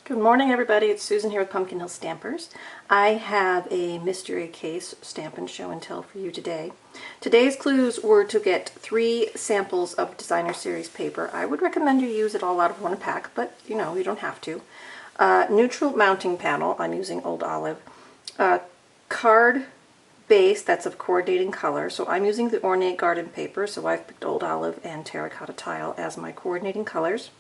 Good morning, everybody. It's Susan here with Pumpkin Hill Stampers. I have a mystery case Stampin' Show and Tell for you today. Today's clues were to get 3 samples of designer series paper. I would recommend you use it all out of one pack, but you don't have to. Neutral mounting panel, I'm using Old Olive. Card base that's of coordinating color, so I'm using the Ornate Garden paper, so I've picked Old Olive and Terracotta Tile as my coordinating colors.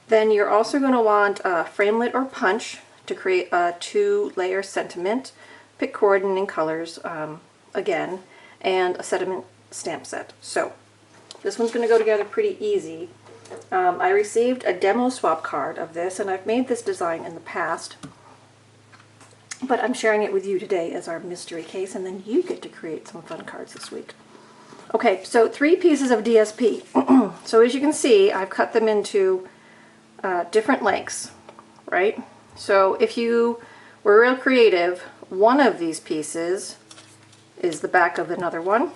Then you're also going to want a framelit or punch to create a 2-layer sentiment. Pick coordinating colors again, and a sentiment stamp set. So this one's going to go together pretty easy. I received a demo swap card of this, and I've made this design in the past, but I'm sharing it with you today as our mystery case, and then you get to create some fun cards this week. Okay, so 3 pieces of DSP. So as you can see, I've cut them into different lengths, right? So if you were real creative, one of these pieces is the back of another one.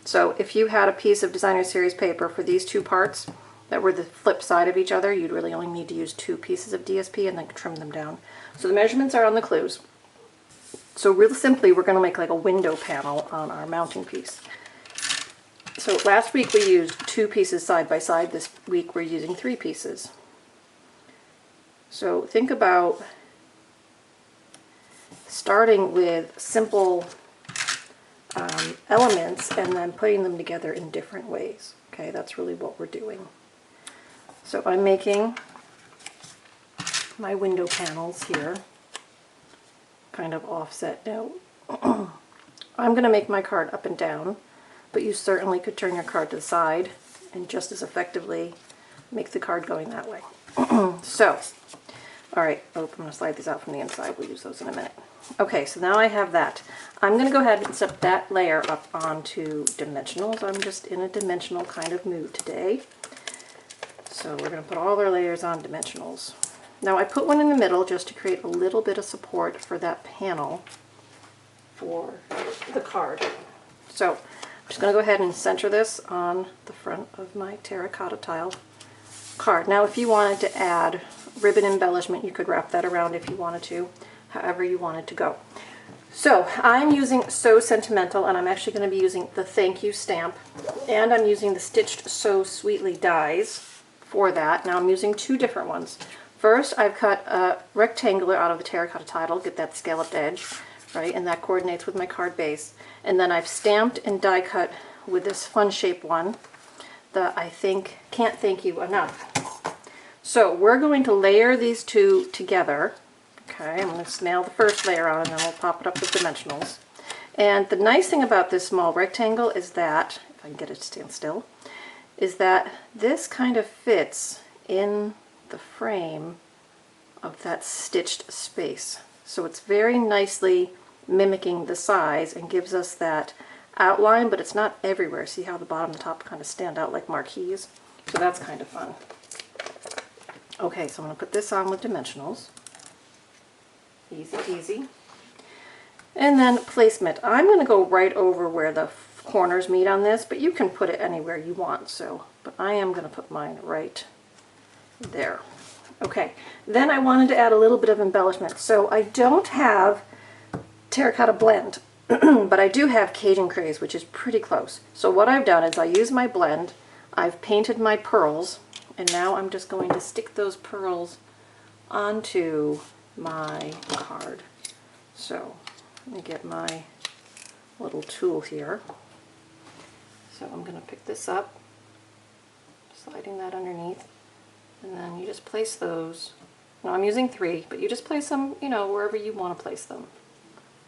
So if you had a piece of designer series paper for these 2 parts that were the flip side of each other, you'd really only need to use 2 pieces of DSP and then trim them down. So the measurements are on the clues. So real simply, we're going to make like a window panel on our mounting piece. So last week we used 2 pieces side by side. This week we're using 3 pieces. So think about starting with simple elements and then putting them together in different ways. Okay, that's really what we're doing. So I'm making my window panels here, kind of offset. Now I'm going to make my card up and down, but you certainly could turn your card to the side and just as effectively make the card going that way. So, alright, I'm going to slide these out from the inside. We'll use those in a minute. Okay, so now I have that. I'm going to go ahead and set that layer up onto dimensionals. I'm just in a dimensional kind of mood today. So we're going to put all our layers on dimensionals. Now I put one in the middle just to create a little bit of support for that panel for the card. So I'm just going to go ahead and center this on the front of my terracotta tile card. Now if you wanted to add ribbon embellishment, you could wrap that around if you wanted to, however you wanted to go. So I'm using So Sentimental, and I'm actually going to be using the Thank You stamp, and I'm using the Stitched So Sweetly dies for that. Now I'm using 2 different ones. First, I've cut a rectangular out of the terracotta tile, get that scalloped edge, right, and that coordinates with my card base. And then I've stamped and die cut with this fun shape one that I think can't thank you enough. So we're going to layer these 2 together. Okay, I'm going to nail the first layer on, and then we'll pop it up with dimensionals. And the nice thing about this small rectangle is that, if I can get it to stand still, is that this kind of fits in the frame of that stitched space. So it's very nicely mimicking the size and gives us that outline, but it's not everywhere. See how the bottom and the top kind of stand out like marquees? So that's kind of fun. Okay, so I'm going to put this on with dimensionals. Easy peasy. And then placement. I'm going to go right over where the corners meet on this, but you can put it anywhere you want. But I am going to put mine right there. Okay, then I wanted to add a little bit of embellishment. So I don't have terracotta blend, but I do have Cajun Craze, which is pretty close. So what I've done is I use my blend, I've painted my pearls, and now I'm just going to stick those pearls onto my card. So let me get my little tool here. So I'm going to pick this up, sliding that underneath, and then you just place those. Now I'm using 3, but you just place them, wherever you want to place them.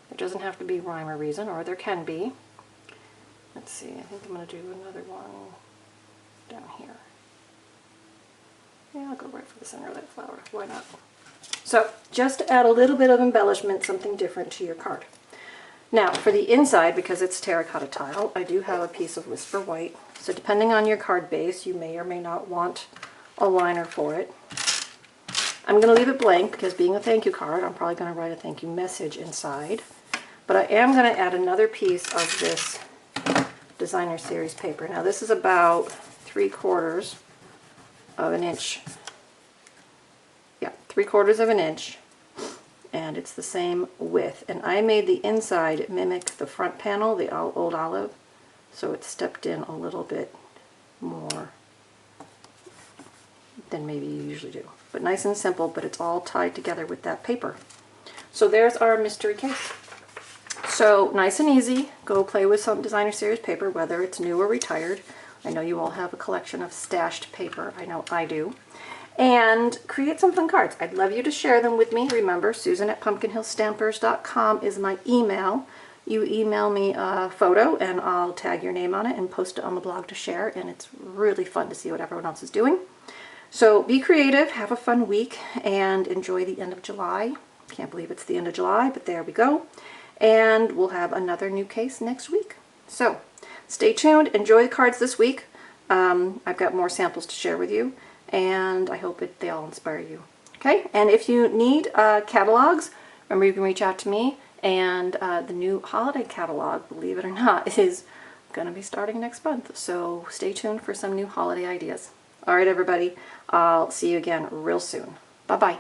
It doesn't have to be rhyme or reason, or there can be. Let's see, I think I'm going to do another one down here. Yeah, I'll go right for the center of that flower. Why not? So just to add a little bit of embellishment, something different to your card. Now for the inside, because it's terracotta tile, I do have a piece of Whisper White. So depending on your card base, you may or may not want a liner for it. I'm going to leave it blank because being a thank you card, I'm probably going to write a thank you message inside. But I am going to add another piece of this designer series paper. Now this is about 3/4 of an inch. Yeah, 3/4 of an inch, and it's the same width. And I made the inside mimic the front panel, the old olive, so it's stepped in a little bit more than maybe you usually do. But nice and simple, but it's all tied together with that paper. So there's our mystery case. So nice and easy. Go play with some designer series paper, whether it's new or retired. I know you all have a collection of stashed paper. I know I do. And create some fun cards. I'd love you to share them with me. Remember, Susan@pumpkinhillstampers.com is my email. You email me a photo and I'll tag your name on it and post it on the blog to share, and it's really fun to see what everyone else is doing. So be creative, have a fun week, and enjoy the end of July. Can't believe it's the end of July, but there we go. And we'll have another new case next week. So stay tuned, enjoy the cards this week. I've got more samples to share with you, and I hope they all inspire you. Okay, and if you need catalogs, remember you can reach out to me, and the new holiday catalog, believe it or not, is going to be starting next month. So stay tuned for some new holiday ideas. All right, everybody, I'll see you again real soon. Bye-bye.